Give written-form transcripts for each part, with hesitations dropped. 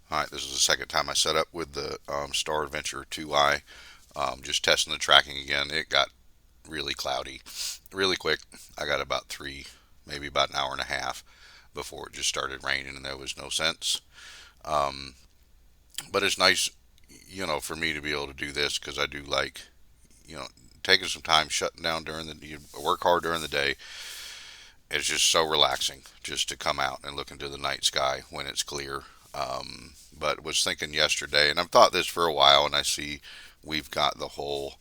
Alright, this is the second time I set up with the Star Adventure 2i. Just testing the tracking again. It got really cloudy really quick. I got about three, maybe about an hour and a half before it just started raining and there was no sense. Um, but it's nice, for me to be able to do this because I do like, you know, taking some time, shutting down during the, you work hard during the day. It's just so relaxing just to come out and look into the night sky when it's clear. But was thinking yesterday, and I've thought this for a while, and I see we've got the whole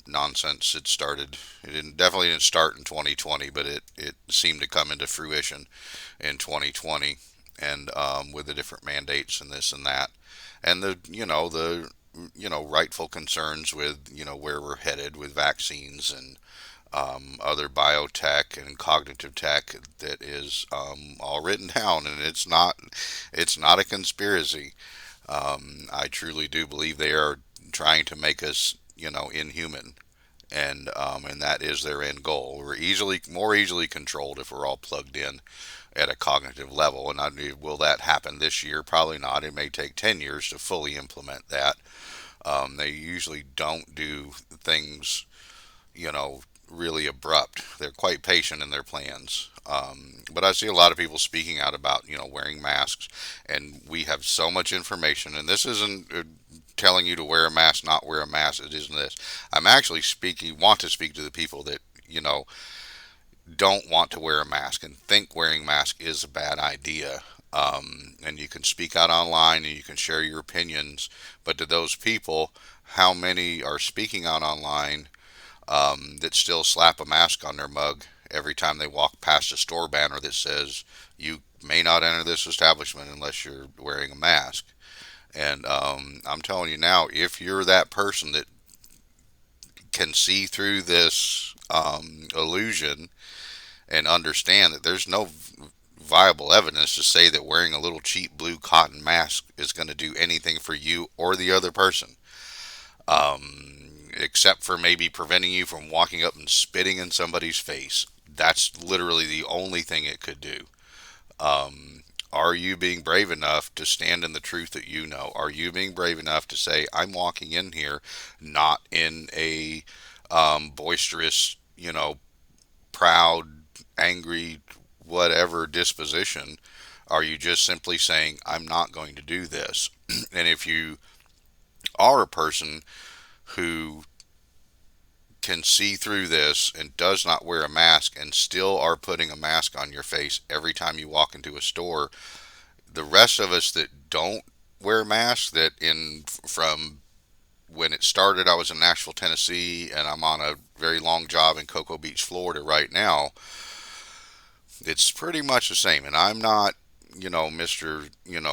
nonsense. It started. Definitely didn't start in 2020, but it seemed to come into fruition in 2020, and with the different mandates and this and that, and the rightful concerns with where we're headed with vaccines and other biotech and cognitive tech that is all written down, and it's not a conspiracy. I truly do believe they are trying to make us, inhuman, and that is their end goal. We're more easily controlled if we're all plugged in at a cognitive level. And will that happen this year? Probably not. It may take 10 years to fully implement that. They usually don't do things, you know, really abrupt. They're quite patient in their plans. But I see a lot of people speaking out about, wearing masks, and we have so much information. And this isn't telling you to wear a mask, not wear a mask. It isn't this. I'm actually want to speak to the people that, don't want to wear a mask and think wearing a mask is a bad idea. And you can speak out online and you can share your opinions. But to those people, how many are speaking out online that still slap a mask on their mug every time they walk past a store banner that says you may not enter this establishment unless you're wearing a mask? And I'm telling you now, if you're that person that can see through this illusion and understand that there's no viable evidence to say that wearing a little cheap blue cotton mask is going to do anything for you or the other person, except for maybe preventing you from walking up and spitting in somebody's face. That's literally the only thing it could do. Are you being brave enough to stand in the truth that you know? Are you being brave enough to say, I'm walking in here not in a boisterous, proud, angry, whatever disposition? Are you just simply saying, I'm not going to do this? And if you are a person who can see through this and does not wear a mask and still are putting a mask on your face every time you walk into a store, the rest of us that don't wear masks, that in from when it started, I was in Nashville, Tennessee, and I'm on a very long job in Cocoa Beach, Florida right now. It's pretty much the same. And I'm not, Mr.,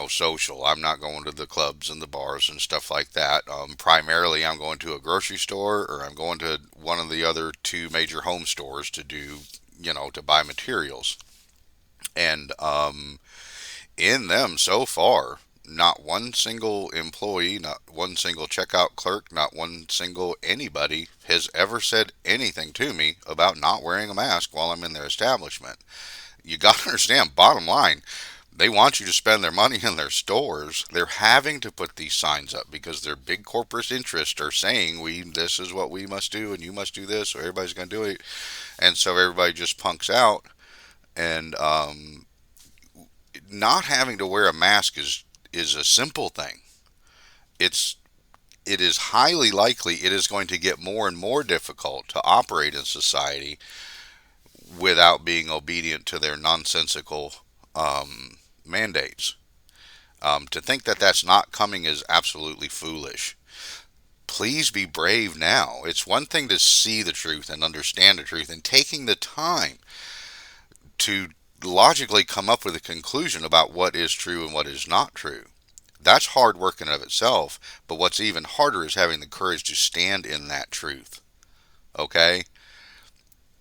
social. I'm not going to the clubs and the bars and stuff like that. Primarily, I'm going to a grocery store or I'm going to one of the other two major home stores to do, to buy materials. And in them so far, not one single employee, not one single checkout clerk, not one single anybody has ever said anything to me about not wearing a mask while I'm in their establishment. You got to understand, bottom line, they want you to spend their money in their stores. They're having to put these signs up because their big corporate interests are saying this is what we must do and you must do this or everybody's going to do it. And so everybody just punks out, and not having to wear a mask is a simple thing. It's it is highly likely it is going to get more and more difficult to operate in society without being obedient to their nonsensical mandates. To think that that's not coming is absolutely foolish. Please be brave now. It's one thing to see the truth and understand the truth, and taking the time to logically come up with a conclusion about what is true and what is not true. That's hard work in and of itself, but what's even harder is having the courage to stand in that truth. Okay?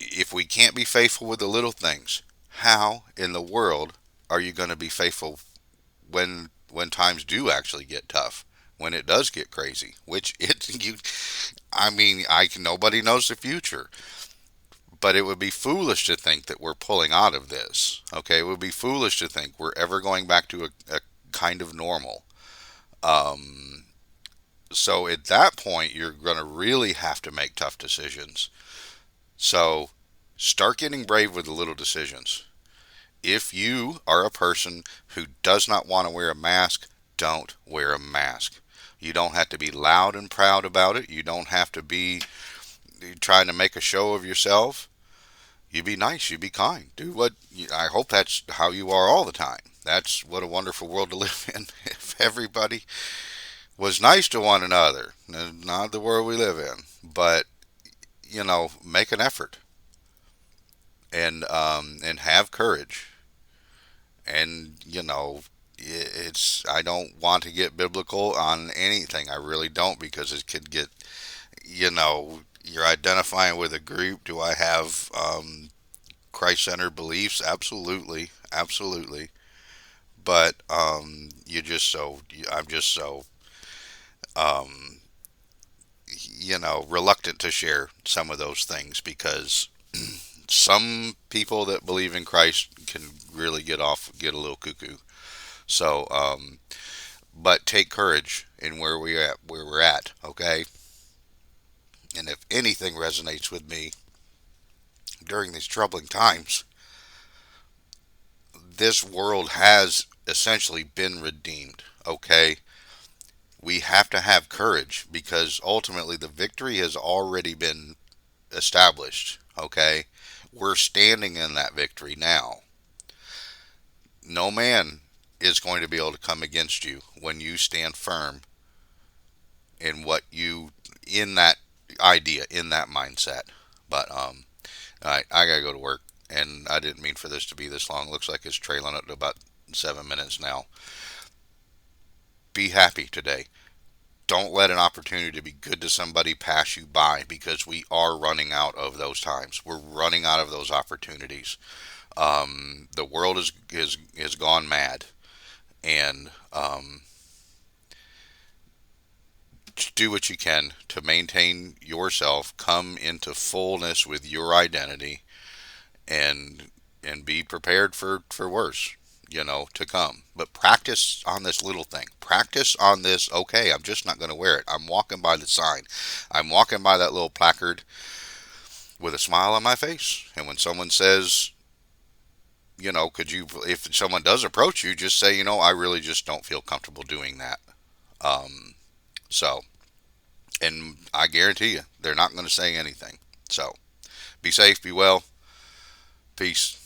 If we can't be faithful with the little things, how in the world are you going to be faithful when times do actually get tough? When it does get crazy, which it you I mean, nobody knows the future. But it would be foolish to think that we're pulling out of this. Okay, it would be foolish to think we're ever going back to a kind of normal. Um, so at that point, you're going to really have to make tough decisions. So start getting brave with the little decisions. If you are a person who does not want to wear a mask, don't wear a mask. You don't have to be loud and proud about it. You don't have to be trying to make a show of yourself. You be nice. You be kind. Do what I hope that's how you are all the time. That's what a wonderful world to live in. If everybody was nice to one another, not the world we live in, but make an effort and have courage. And it's I don't want to get biblical on anything. I really don't, because it could get you're identifying with a group. Do I have Christ-centered beliefs? Absolutely, absolutely. But I'm just so um, reluctant to share some of those things, because some people that believe in Christ can really get a little cuckoo. So, but take courage in where we're at, okay? And if anything resonates with me during these troubling times, this world has essentially been redeemed, okay? We have to have courage, because ultimately the victory has already been established, okay? We're standing in that victory now. No man is going to be able to come against you when you stand firm in what you in that idea, in that mindset. But I gotta go to work, and I didn't mean for this to be this long. Looks like it's trailing up to about 7 minutes now. Be happy today. Don't let an opportunity to be good to somebody pass you by, because we are running out of those times. We're running out of those opportunities. The world is gone mad, and do what you can to maintain yourself, come into fullness with your identity, and be prepared for worse, to come. But practice on this little thing. Practice on this. Okay, I'm just not going to wear it. I'm walking by the sign. I'm walking by that little placard with a smile on my face. And when someone says, could you, if someone does approach you, just say, I really just don't feel comfortable doing that. Um, so, and I guarantee you, they're not going to say anything. So, be safe, be well. Peace.